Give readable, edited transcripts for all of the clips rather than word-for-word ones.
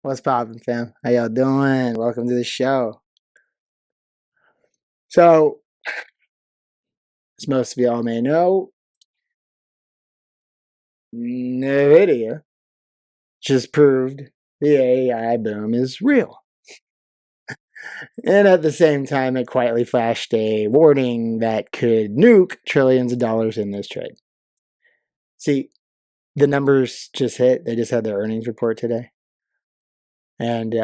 What's poppin', fam? How y'all doing? Welcome to the show. So, as most of y'all may know, NVIDIA just proved the AI boom is real. And at the same time, it quietly flashed a warning that could nuke trillions of dollars in this trade. See, the numbers just hit. They just had their earnings report today. And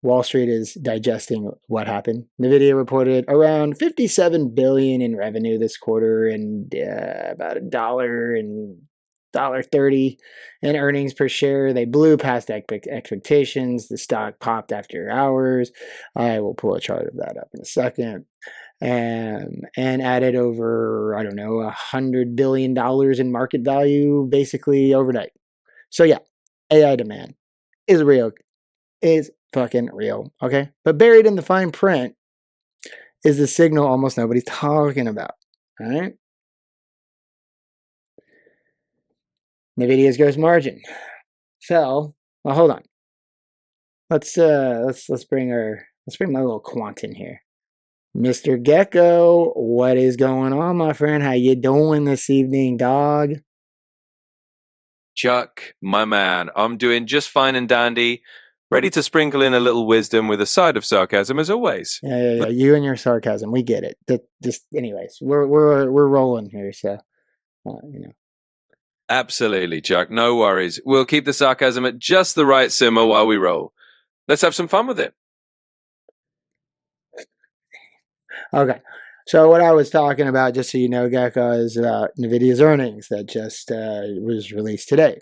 Wall Street is digesting what happened. NVIDIA reported around $57 billion in revenue this quarter and about $1.30 in earnings per share. They blew past expectations. The stock popped after hours. I will pull a chart of that up in a second. And added over, I don't know, $100 billion in market value basically overnight. So yeah, AI demand is real. Is fucking real, okay? But buried in the fine print is the signal almost nobody's talking about, all right? NVIDIA's gross margin fell. Well, hold on. Let's bring my little quant in here. Mr. Gecko, what is going on, my friend? How you doing this evening, dog? Chuck, my man, I'm doing just fine and dandy. Ready to sprinkle in a little wisdom with a side of sarcasm, as always. Yeah. You and your sarcasm, we get it. Anyways, we're rolling here, so you know. Absolutely, Chuck. No worries. We'll keep the sarcasm at just the right simmer while we roll. Let's have some fun with it. Okay. So what I was talking about, just so you know, Gecko, is NVIDIA's earnings that just was released today.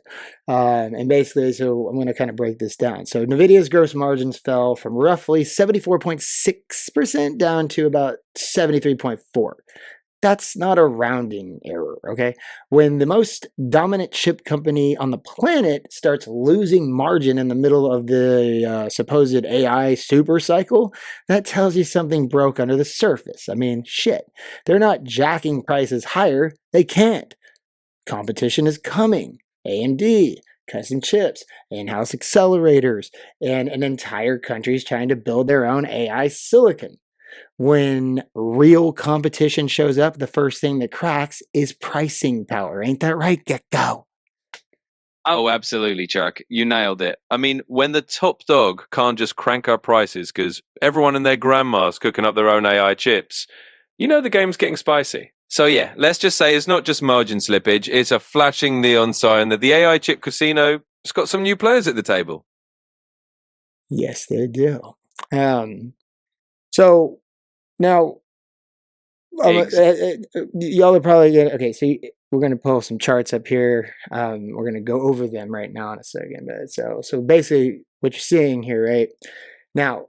And basically, so I'm going to kind of break this down. So NVIDIA's gross margins fell from roughly 74.6% down to about 73.4%. That's not a rounding error, okay? When the most dominant chip company on the planet starts losing margin in the middle of the supposed AI super cycle, that tells you something broke under the surface. I mean, shit. They're not jacking prices higher. They can't. Competition is coming. AMD, custom chips, in-house accelerators, and an entire country's trying to build their own AI silicon. When real competition shows up, the first thing that cracks is pricing power. Ain't that right, Gecko? Oh, absolutely, Chuck. You nailed it. I mean, when the top dog can't just crank up prices because everyone and their grandma's cooking up their own AI chips, you know the game's getting spicy. So yeah, let's just say it's not just margin slippage, it's a flashing neon sign that the AI chip casino has got some new players at the table. Yes, they do. So now, y'all are probably gonna. Okay, so we're gonna pull some charts up here. We're gonna go over them right now in a second. But so basically, what you're seeing here, right now.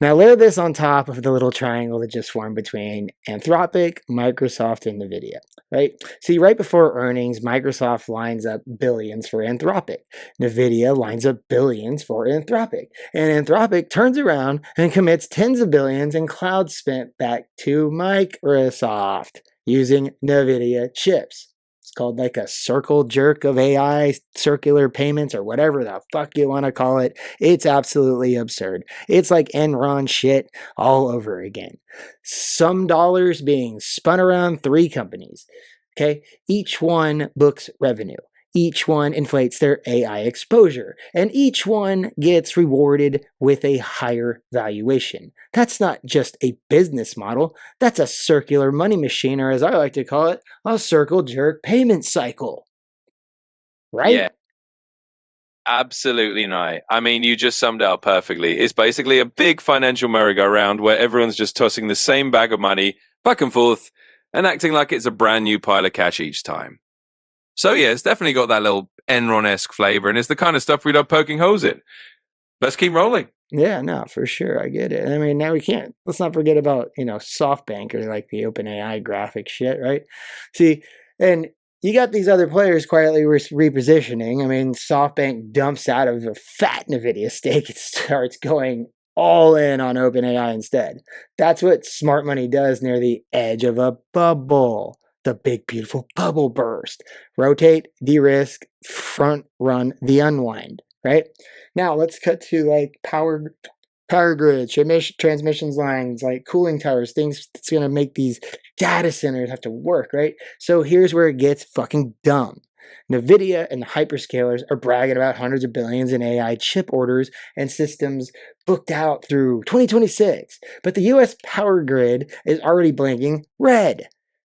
Now layer this on top of the little triangle that just formed between Anthropic, Microsoft, and NVIDIA, right? See, right before earnings, Microsoft lines up billions for Anthropic. NVIDIA lines up billions for Anthropic. And Anthropic turns around and commits tens of billions in cloud spent back to Microsoft using NVIDIA chips. It's called like a circle jerk of AI, circular payments, or whatever the fuck you want to call it. It's absolutely absurd. It's like Enron shit all over again. Some dollars being spun around three companies. Okay, each one books revenue. Each one inflates their AI exposure, and each one gets rewarded with a higher valuation. That's not just a business model, that's a circular money machine, or as I like to call it, a circle jerk payment cycle. Right? Yeah. Absolutely right. I mean, you just summed it up perfectly. It's basically a big financial merry-go-round where everyone's just tossing the same bag of money back and forth and acting like it's a brand new pile of cash each time. So yeah, it's definitely got that little Enron-esque flavor, and it's the kind of stuff we love poking holes in. Let's keep rolling. Yeah, no, for sure. I get it. I mean, now let's not forget about, SoftBank or like the OpenAI graphic shit, right? See, and you got these other players quietly repositioning. I mean, SoftBank dumps out of a fat NVIDIA stake. It starts going all in on OpenAI instead. That's what smart money does near the edge of a bubble. The big, beautiful bubble burst. Rotate, de-risk, front run the unwind. right? Now let's cut to like power grids, transmissions lines, like cooling towers, things that's going to make these data centers have to work, right? So here's where it gets fucking dumb. NVIDIA and the hyperscalers are bragging about hundreds of billions in AI chip orders and systems booked out through 2026. But the US power grid is already blinking red.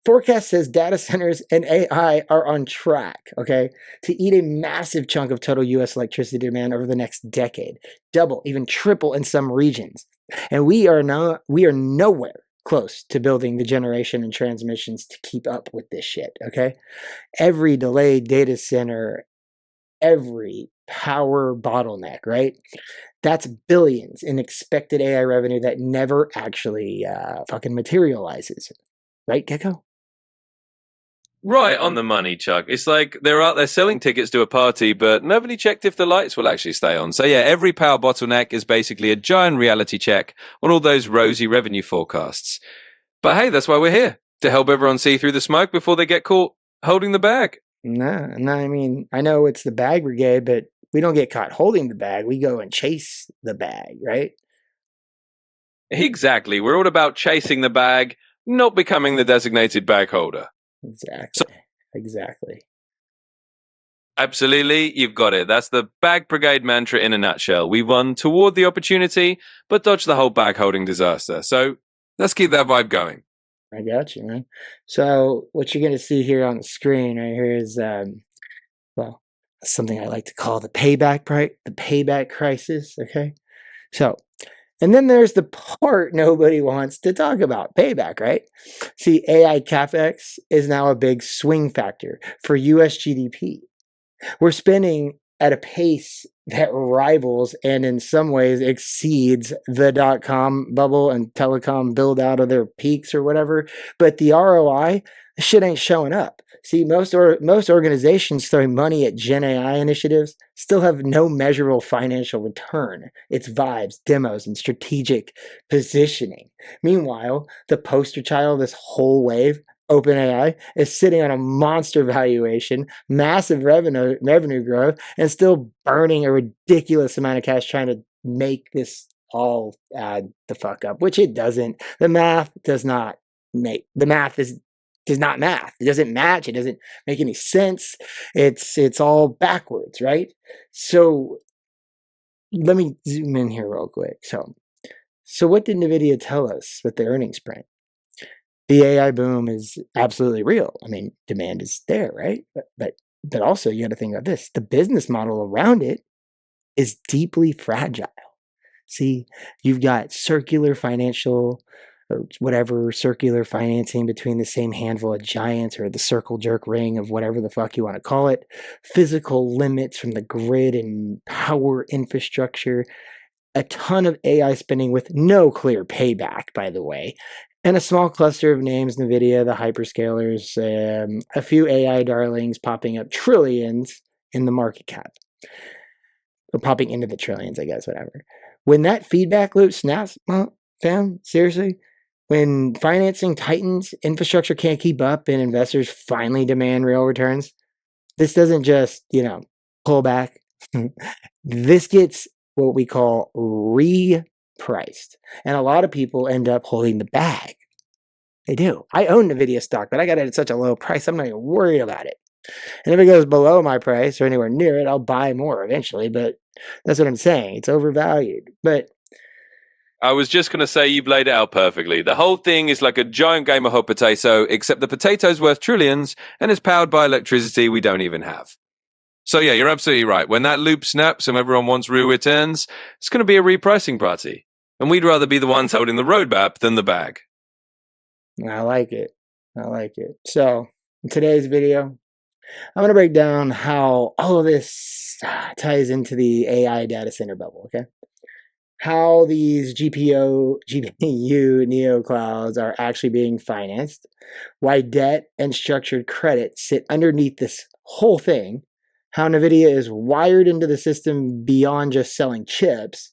Forecast says data centers and AI are on track, okay, to eat a massive chunk of total US electricity demand over the next decade, double, even triple in some regions. And we are nowhere close to building the generation and transmissions to keep up with this shit, okay? Every delayed data center, every power bottleneck, right? That's billions in expected AI revenue that never actually fucking materializes. Right, Gecko? Right on the money, Chuck. It's like they're out there selling tickets to a party, but nobody checked if the lights will actually stay on. So yeah, every power bottleneck is basically a giant reality check on all those rosy revenue forecasts. But hey, that's why we're here, to help everyone see through the smoke before they get caught holding the bag. No, I mean, I know it's the bag brigade, but we don't get caught holding the bag. We go and chase the bag, right? Exactly. We're all about chasing the bag, not becoming the designated bag holder. Exactly. Exactly. Absolutely, you've got it. That's the Bag Brigade mantra in a nutshell. We run toward the opportunity, but dodge the whole bag holding disaster. So let's keep that vibe going. I got you, man. So what you're going to see here on the screen right here is, well, something I like to call the payback crisis. Okay. So, and then there's the part nobody wants to talk about, payback, right? See, AI CapEx is now a big swing factor for US GDP. We're spending at a pace that rivals and in some ways exceeds the dot-com bubble and telecom build out of their peaks or whatever. But the ROI, shit ain't showing up. See, most organizations throwing money at Gen AI initiatives still have no measurable financial return. It's vibes, demos, and strategic positioning. Meanwhile, the poster child of this whole wave, OpenAI, is sitting on a monster valuation, massive revenue growth, and still burning a ridiculous amount of cash trying to make this all add the fuck up, which it doesn't. The math does not make the math is not math. It doesn't match. It doesn't make any sense. It's all backwards, right? So let me zoom in here real quick. So what did NVIDIA tell us with the earnings print? The AI boom is absolutely real. I mean, demand is there, right? But also you got to think about this. The business model around it is deeply fragile. See, you've got circular financial or whatever circular financing between the same handful of giants or the circle jerk ring of whatever the fuck you want to call it, physical limits from the grid and power infrastructure, a ton of AI spending with no clear payback, by the way, and a small cluster of names, NVIDIA, the hyperscalers, a few AI darlings popping up trillions in the market cap. Or popping into the trillions, I guess, whatever. When that feedback loop snaps, well, fam, seriously, when financing tightens, infrastructure can't keep up, and investors finally demand real returns, this doesn't just, pull back. This gets what we call repriced. And a lot of people end up holding the bag. They do. I own NVIDIA stock, but I got it at such a low price, I'm not even worried about it. And if it goes below my price or anywhere near it, I'll buy more eventually. But that's what I'm saying. It's overvalued. But I was just going to say you've laid it out perfectly. The whole thing is like a giant game of hot potato, except the potato's worth trillions and is powered by electricity we don't even have. So yeah, you're absolutely right. When that loop snaps and everyone wants real returns, it's going to be a repricing party. And we'd rather be the ones holding the roadmap than the bag. I like it. I like it. So in today's video, I'm going to break down how all of this ties into the AI data center bubble, okay? How these GPU Neoclouds are actually being financed, why debt and structured credit sit underneath this whole thing, how NVIDIA is wired into the system beyond just selling chips,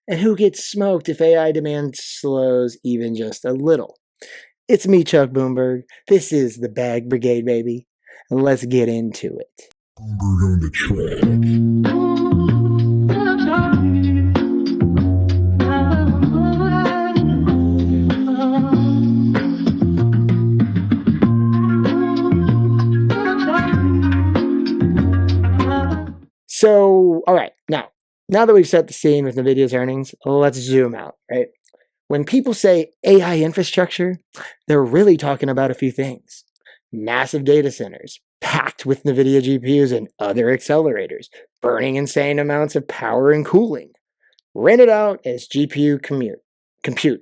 and who gets smoked if AI demand slows even just a little. It's me, Chuck Bloomberg. This is the Bag Brigade, baby. Let's get into it. Bloomberg on the track. So, all right, now that we've set the scene with NVIDIA's earnings, let's zoom out, right? When people say AI infrastructure, they're really talking about a few things. Massive data centers, packed with NVIDIA GPUs and other accelerators, burning insane amounts of power and cooling, rented out as GPU compute,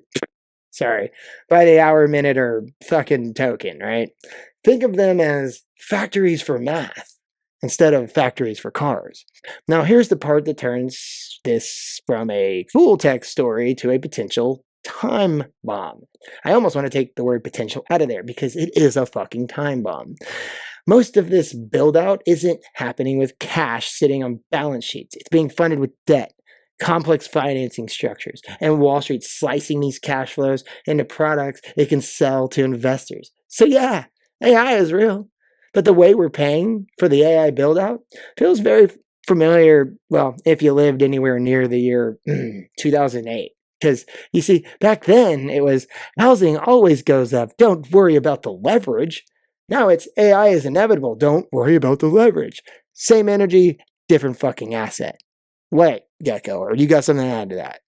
sorry, by the hour, minute, or fucking token, right? Think of them as factories for math instead of factories for cars. Now, here's the part that turns this from a full text story to a potential time bomb. I almost want to take the word potential out of there because it is a fucking time bomb. Most of this build out isn't happening with cash sitting on balance sheets. It's being funded with debt, complex financing structures, and Wall Street slicing these cash flows into products it can sell to investors. So yeah, AI is real. But the way we're paying for the AI build out feels very familiar, well, if you lived anywhere near the year 2008. Because you see, back then it was housing always goes up. Don't worry about the leverage. Now it's AI is inevitable. Don't worry about the leverage. Same energy, different fucking asset. Wait, Gecko, or you got something to add to that?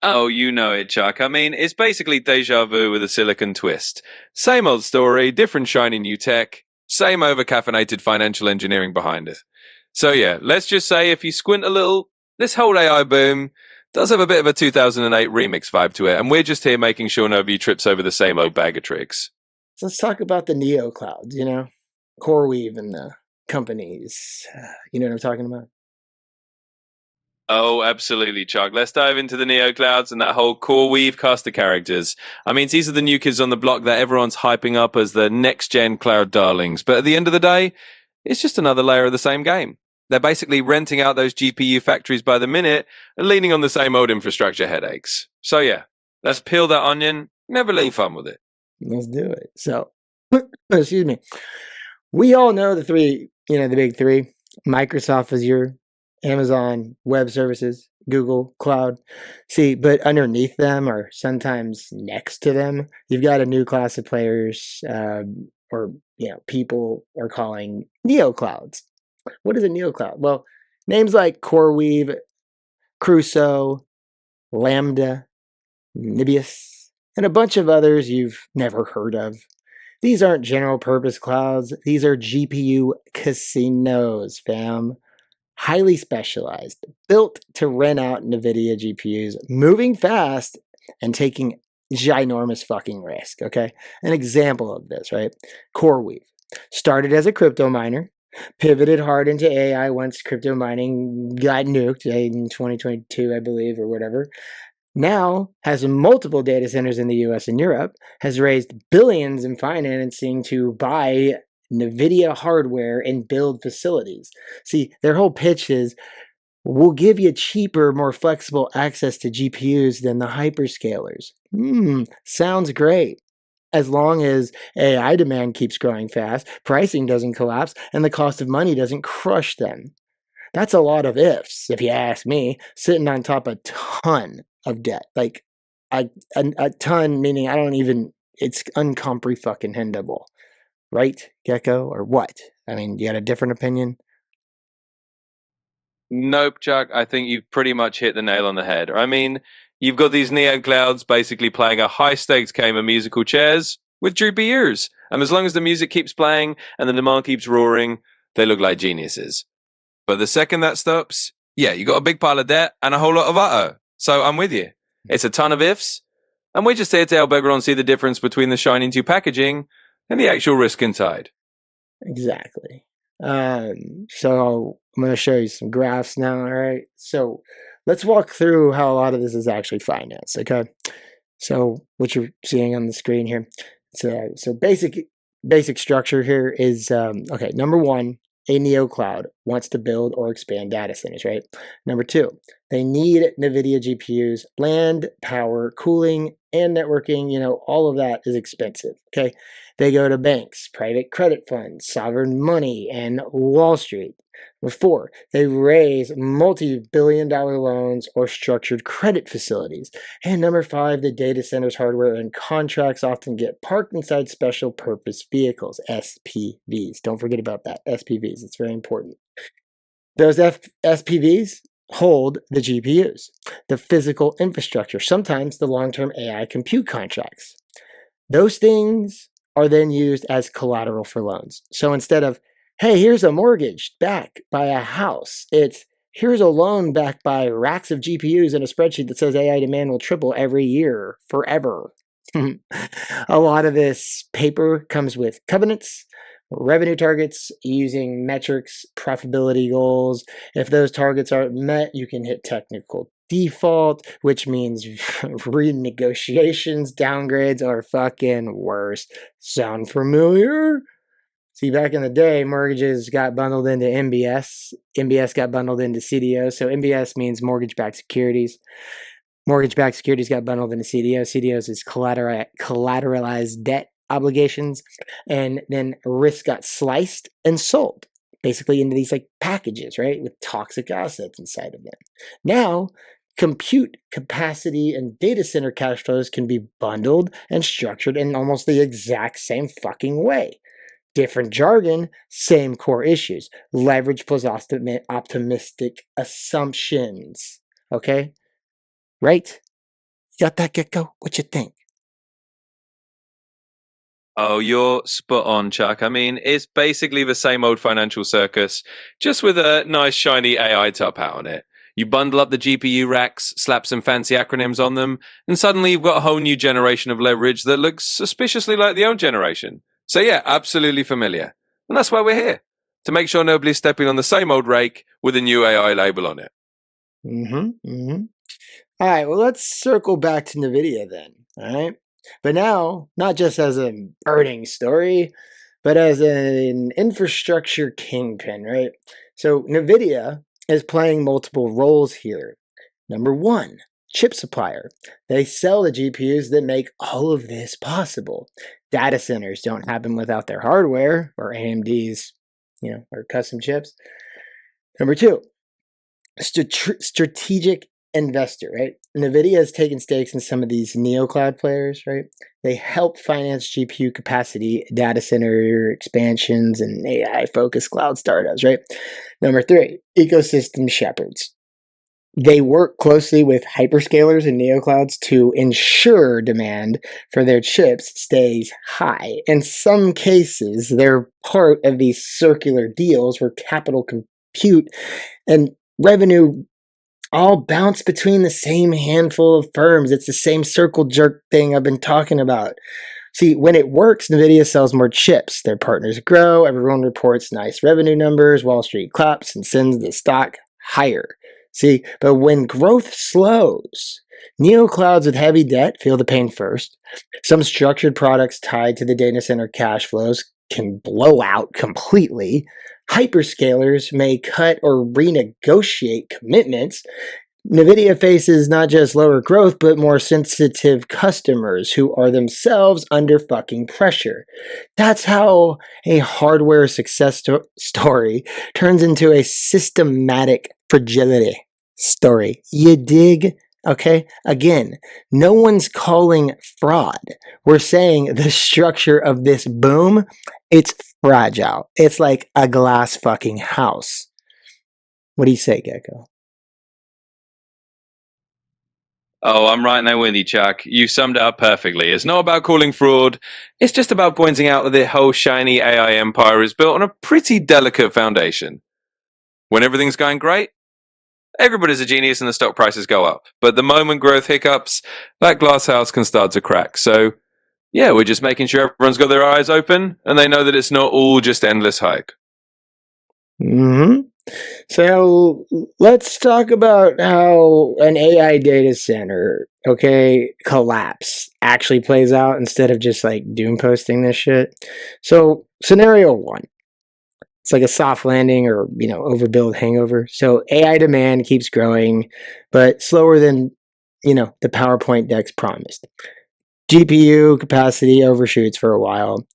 Oh, you know it, Chuck. I mean, it's basically deja vu with a silicon twist. Same old story, different shiny new tech, same over-caffeinated financial engineering behind it. So yeah, let's just say if you squint a little, this whole AI boom does have a bit of a 2008 remix vibe to it, and we're just here making sure nobody trips over the same old bag of tricks. So let's talk about the Neoclouds, CoreWeave and the companies. You know what I'm talking about? Oh, absolutely, Chuck. Let's dive into the Neoclouds and that whole CoreWeave cast of characters. I mean, these are the new kids on the block that everyone's hyping up as the next-gen cloud darlings. But at the end of the day, it's just another layer of the same game. They're basically renting out those GPU factories by the minute and leaning on the same old infrastructure headaches. So yeah, let's peel that onion. Never leave fun with it. Let's do it. So, excuse me. We all know the three, the big three: Microsoft Azure, Amazon Web Services, Google Cloud. See, but underneath them, or sometimes next to them, you've got a new class of players, or people are calling Neoclouds. What is a Neocloud? Well, names like CoreWeave, Crusoe, Lambda, Nibius, and a bunch of others you've never heard of. These aren't general purpose clouds. These are GPU casinos, fam. Highly specialized, built to rent out NVIDIA GPUs, moving fast and taking ginormous fucking risk, okay? An example of this, right? CoreWeave started as a crypto miner, pivoted hard into AI once crypto mining got nuked in 2022, I believe, or whatever. Now has multiple data centers in the US and Europe, has raised billions in financing to buy NVIDIA hardware and build facilities. See, their whole pitch is we'll give you cheaper, more flexible access to GPUs than the hyperscalers. Sounds great. As long as AI demand keeps growing fast, pricing doesn't collapse, and the cost of money doesn't crush them. That's a lot of ifs, if you ask me, sitting on top of a ton of debt. Like a ton, meaning I don't even, it's uncomprehendable. Right, Gecko, or what? I mean, you got a different opinion? Nope, Chuck. I think you've pretty much hit the nail on the head. I mean, you've got these neo clouds basically playing a high stakes game of musical chairs with droopy ears. And as long as the music keeps playing and the demand keeps roaring, they look like geniuses. But the second that stops, yeah, you got a big pile of debt and a whole lot of auto. So I'm with you. It's a ton of ifs. And we're just here to help everyone see the difference between the shiny new packaging and the actual risk inside. Exactly. So I'm going to show you some graphs now. All right. So let's walk through how a lot of this is actually financed. Okay. So what you're seeing on the screen here. So basic structure here is okay. Number one, a neocloud wants to build or expand data centers, right? Number two, they need NVIDIA GPUs, land, power, cooling, and networking. All of that is expensive. Okay. They go to banks, private credit funds, sovereign money, and Wall Street. Number four, they raise multi-billion-dollar loans or structured credit facilities. And number five, the data centers hardware and contracts often get parked inside special purpose vehicles, SPVs. Don't forget about that, SPVs. It's very important. Those SPVs hold the GPUs, the physical infrastructure, sometimes the long-term AI compute contracts. Those things are then used as collateral for loans. So instead of, hey, here's a mortgage backed by a house, it's here's a loan backed by racks of GPUs in a spreadsheet that says AI demand will triple every year forever. A lot of this paper comes with covenants, revenue targets, using metrics, profitability goals. If those targets aren't met, you can hit technical default, which means renegotiations, downgrades, or fucking worse. Sound familiar? See, back in the day, mortgages got bundled into MBS. MBS got bundled into CDO. So MBS means mortgage-backed securities. Mortgage-backed securities got bundled into CDO. CDOs is collateralized debt obligations. And then risk got sliced and sold, basically into these like packages, right? With toxic assets inside of them. Now, compute capacity and data center cash flows can be bundled and structured in almost the exact same fucking way. Different jargon, same core issues. Leverage plus optimistic assumptions. Okay? Right? Got that, Gecko? What you think? Oh, you're spot on, Chuck. I mean, it's basically the same old financial circus, just with a nice shiny AI top hat on it. You bundle up the GPU racks, slap some fancy acronyms on them, and suddenly you've got a whole new generation of leverage that looks suspiciously like the old generation. So yeah, absolutely familiar. And that's why we're here, to make sure nobody's stepping on the same old rake with a new AI label on it. All right, well, let's circle back to NVIDIA then, all right? But now, not just as a burning story, but as an infrastructure kingpin, right? So NVIDIA is playing multiple roles here. Number one, chip supplier. They sell the GPUs that make all of this possible. Data centers don't happen without their hardware or AMD's, or custom chips. Number two, strategic investor, right? NVIDIA has taken stakes in some of these Neocloud players, right? They help finance GPU capacity, data center expansions, and AI-focused cloud startups, right? Number three, ecosystem shepherds. They work closely with hyperscalers and Neoclouds to ensure demand for their chips stays high. In some cases, they're part of these circular deals where capital compute and revenue all bounce between the same handful of firms. It's the same circle jerk thing I've been talking about. See, when it works, NVIDIA sells more chips. Their partners grow. Everyone reports nice revenue numbers. Wall Street claps and sends the stock higher. See, but when growth slows, Neoclouds with heavy debt feel the pain first. Some structured products tied to the data center cash flows can blow out completely. Hyperscalers may cut or renegotiate commitments. NVIDIA faces not just lower growth, but more sensitive customers who are themselves under fucking pressure. That's how a hardware success story turns into a systematic fragility story. You dig? Okay, again, no one's calling fraud. We're saying the structure of this boom, it's fragile. It's like a glass fucking house. What do you say, Gecko? Oh, I'm right there with you, Chuck. You summed it up perfectly. It's not about calling fraud. It's just about pointing out that the whole shiny AI empire is built on a pretty delicate foundation. When everything's going great, everybody's a genius and the stock prices go up. But the moment growth hiccups, that glass house can start to crack. So, yeah, we're just making sure everyone's got their eyes open and they know that it's not all just endless hype. So let's talk about how an AI data center, collapse actually plays out instead of just like doom posting this shit. So scenario one, it's like a soft landing or, overbuild hangover. So AI demand keeps growing, but slower than, the PowerPoint decks promised. GPU capacity overshoots for a while.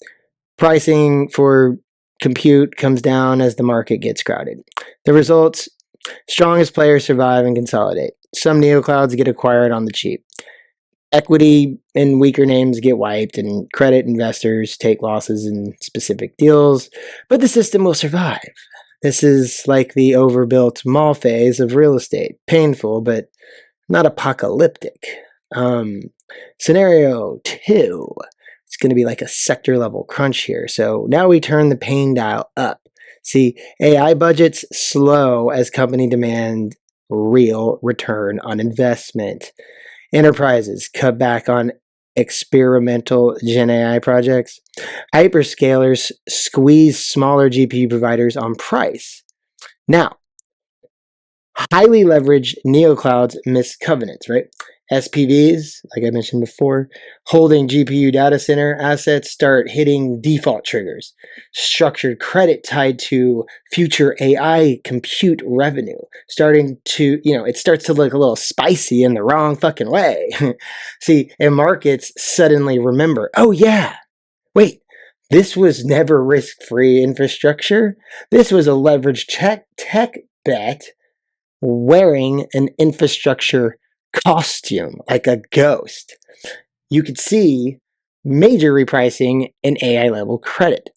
Pricing for compute comes down as the market gets crowded. The results, strongest players survive and consolidate. Some neoclouds get acquired on the cheap. Equity and weaker names get wiped, and credit investors take losses in specific deals, but the system will survive. This is like the overbuilt mall phase of real estate. Painful, but not apocalyptic. Scenario 2. It's going to be like a sector level crunch here. So now we turn the pain dial up. See, AI budgets slow as company demand real return on investment. Enterprises cut back on experimental Gen AI projects. Hyperscalers squeeze smaller GPU providers on price. Now, highly leveraged Neoclouds miss covenants, right? SPVs, like I mentioned before, holding GPU data center assets start hitting default triggers. Structured credit tied to future AI compute revenue, starting to, it starts to look a little spicy in the wrong fucking way. See, and markets suddenly remember, oh yeah, wait, this was never risk-free infrastructure. This was a leveraged tech bet wearing an infrastructure costume like a ghost. You could see major repricing in AI level credit,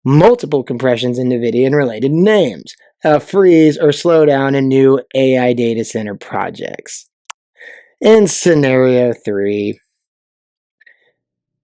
multiple compressions in NVIDIA and related names, a freeze or slowdown in new AI data center projects. In scenario 3,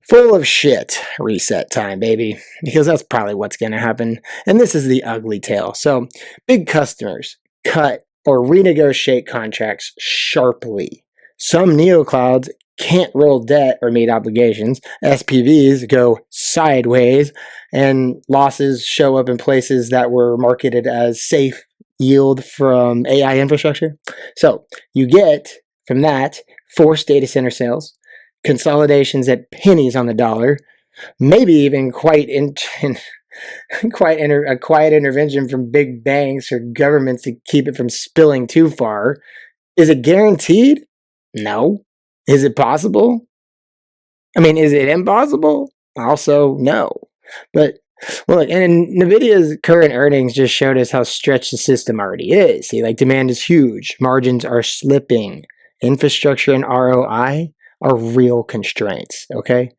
full of shit reset time, baby, because that's probably what's going to happen. And this is the ugly tale. So big customers cut or renegotiate contracts sharply. Some Neoclouds can't roll debt or meet obligations. SPVs go sideways, and losses show up in places that were marketed as safe yield from AI infrastructure. So you get from that forced data center sales, consolidations at pennies on the dollar, maybe even a quiet intervention from big banks or governments to keep it from spilling too far. Is it guaranteed? No. Is it possible? I mean, is it impossible? Also, no. But look, and NVIDIA's current earnings just showed us how stretched the system already is. See, like demand is huge, margins are slipping, infrastructure and ROI are real constraints, okay?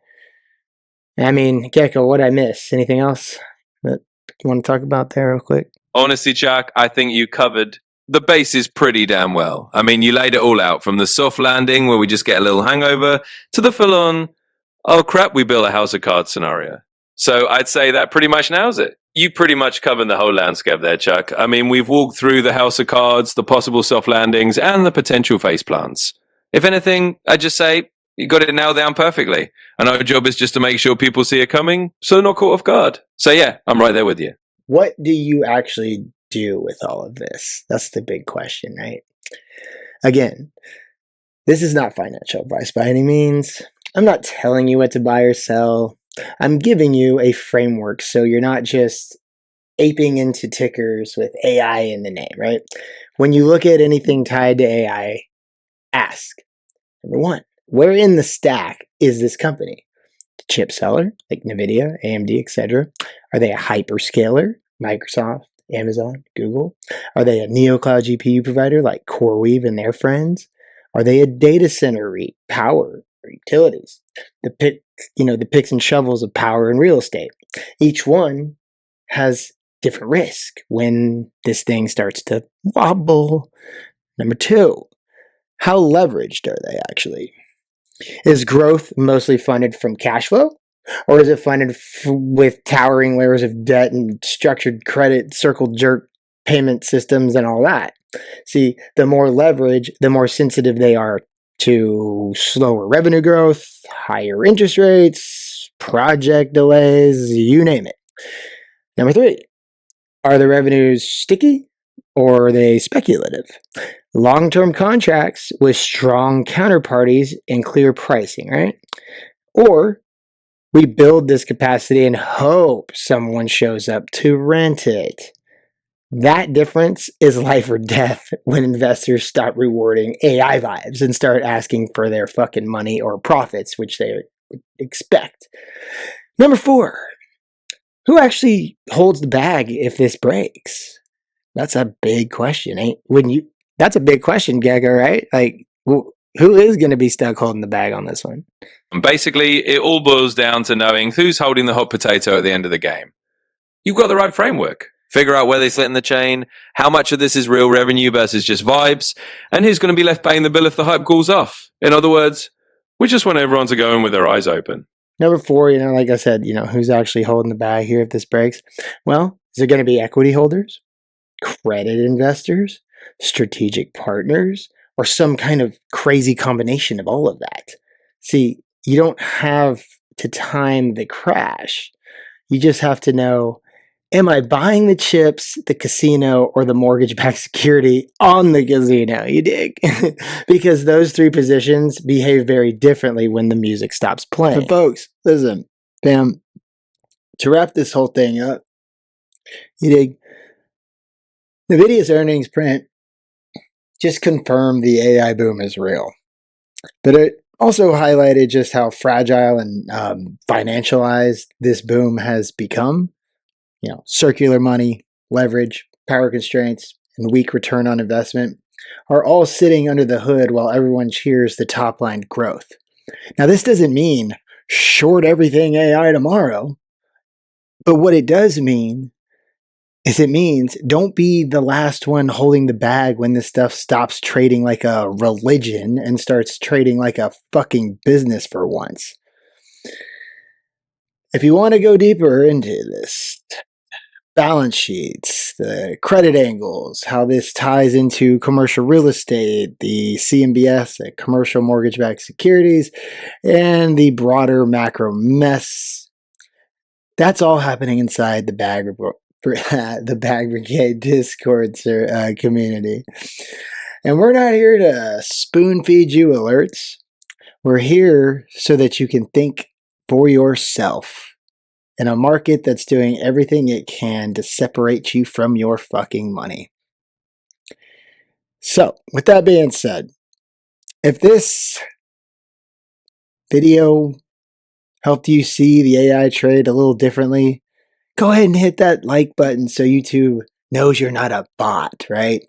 I mean, Gecko, what'd I miss? Anything else that you want to talk about there real quick? Honestly, Chuck, I think you covered the bases pretty damn well. I mean, you laid it all out from the soft landing where we just get a little hangover to the full on, oh crap, we built a house of cards scenario. So I'd say that pretty much nails it. You pretty much covered the whole landscape there, Chuck. I mean, we've walked through the house of cards, the possible soft landings, and the potential face plants. If anything, I'd just say you got it nailed down perfectly. And our job is just to make sure people see it coming, so they're not caught off guard. So yeah, I'm right there with you. What do you actually do with all of this? That's the big question, right? Again, this is not financial advice by any means. I'm not telling you what to buy or sell. I'm giving you a framework so you're not just aping into tickers with AI in the name, right? When you look at anything tied to AI, ask, number one, where in the stack is this company? Chip seller, like NVIDIA, AMD, etc. Are they a hyperscaler, Microsoft, Amazon, Google? Are they a Neocloud GPU provider like CoreWeave and their friends? Are they a data center REIT, power, or utilities? The picks and shovels of power and real estate. Each one has different risk when this thing starts to wobble. Number two, how leveraged are they actually? Is growth mostly funded from cash flow? Or is it funded with towering layers of debt and structured credit, circle jerk payment systems and all that? See, the more leverage, the more sensitive they are to slower revenue growth, higher interest rates, project delays, you name it. Number three, are the revenues sticky or are they speculative? Long-term contracts with strong counterparties and clear pricing, right? Or we build this capacity and hope someone shows up to rent it. That difference is life or death when investors stop rewarding AI vibes and start asking for their fucking money or profits, which they expect. Number four, who actually holds the bag if this breaks? That's a big question, that's a big question, Gecko, right? Like, who is going to be stuck holding the bag on this one? And basically, it all boils down to knowing who's holding the hot potato at the end of the game. You've got the right framework. figure out where they sit in the chain, how much of this is real revenue versus just vibes, and who's going to be left paying the bill if the hype cools off. In other words, we just want everyone to go in with their eyes open. Number 4, like I said, who's actually holding the bag here if this breaks? Well, is it going to be equity holders, credit investors, strategic partners, or some kind of crazy combination of all of that? See, you don't have to time the crash. You just have to know, am I buying the chips, the casino, or the mortgage-backed security on the casino? You dig? Because those 3 positions behave very differently when the music stops playing. But folks, listen, fam, to wrap this whole thing up, you dig? NVIDIA's earnings print just confirmed the AI boom is real. But it also highlighted just how fragile and financialized this boom has become. Circular money, leverage, power constraints, and weak return on investment are all sitting under the hood while everyone cheers the top line growth. Now, this doesn't mean short everything AI tomorrow, but what it does mean is it means don't be the last one holding the bag when this stuff stops trading like a religion and starts trading like a fucking business for once. If you want to go deeper into this, balance sheets, the credit angles, how this ties into commercial real estate, the CMBS, the commercial mortgage-backed securities, and the broader macro mess. That's all happening inside the Bag Brigade Discord community. And we're not here to spoon feed you alerts. We're here so that you can think for yourself in a market that's doing everything it can to separate you from your fucking money. So, with that being said, if this video helped you see the AI trade a little differently, go ahead and hit that like button so YouTube knows you're not a bot, right?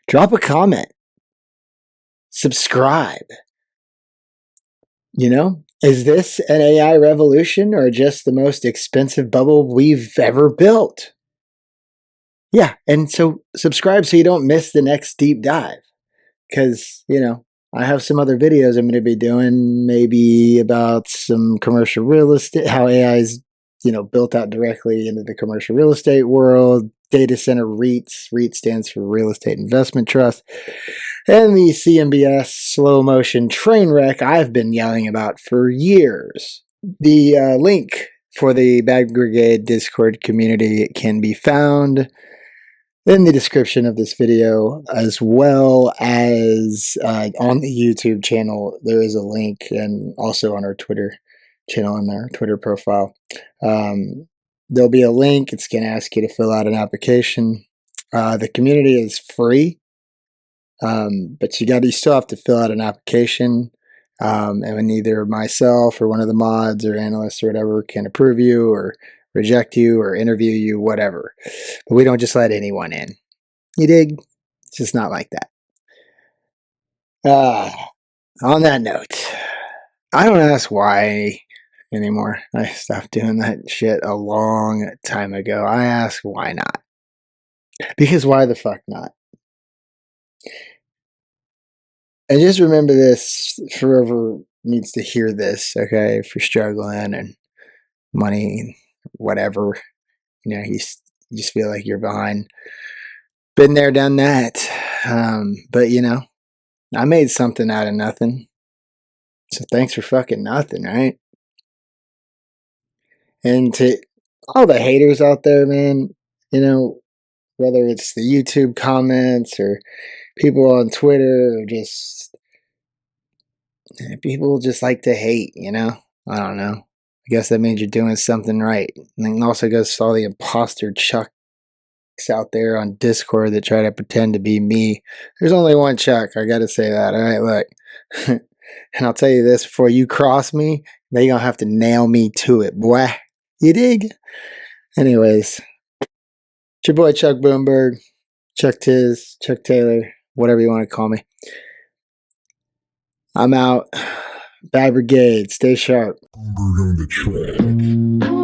Drop a comment. Subscribe. Is this an AI revolution or just the most expensive bubble we've ever built? Yeah, and so subscribe so you don't miss the next deep dive. Because, I have some other videos I'm going to be doing, maybe about some commercial real estate, how AI is, built out directly into the commercial real estate world, data center REITs. REIT stands for Real Estate Investment Trust. And the CMBS slow motion train wreck I've been yelling about for years. The link for the Bag Brigade Discord community can be found in the description of this video, as well as on the YouTube channel. There is a link, and also on our Twitter channel and our Twitter profile. There'll be a link. It's going to ask you to fill out an application. The community is free. But you still have to fill out an application, and when either myself or one of the mods or analysts or whatever can approve you or reject you or interview you, whatever. But we don't just let anyone in. You dig? It's just not like that. On that note, I don't ask why anymore. I stopped doing that shit a long time ago. I ask why not. Because why the fuck not? And just remember this, whoever needs to hear this, okay, if you're struggling and money, whatever, you just feel like you're behind. Been there, done that. But, I made something out of nothing. So thanks for fucking nothing, right? And to all the haters out there, man, whether it's the YouTube comments or people on Twitter or just people just like to hate, I don't know. I guess that means you're doing something right. And then also goes to all the imposter chucks out there on Discord that try to pretend to be me. There's only one Chuck. I got to say that. All right, look. And I'll tell you this, before you cross me, they going to have to nail me to it, boy. You dig? Anyways, it's your boy Chuck Bloomberg, Chuck Tiz, Chuck Taylor, whatever you want to call me. I'm out. Bag Brigade, stay sharp. On the track.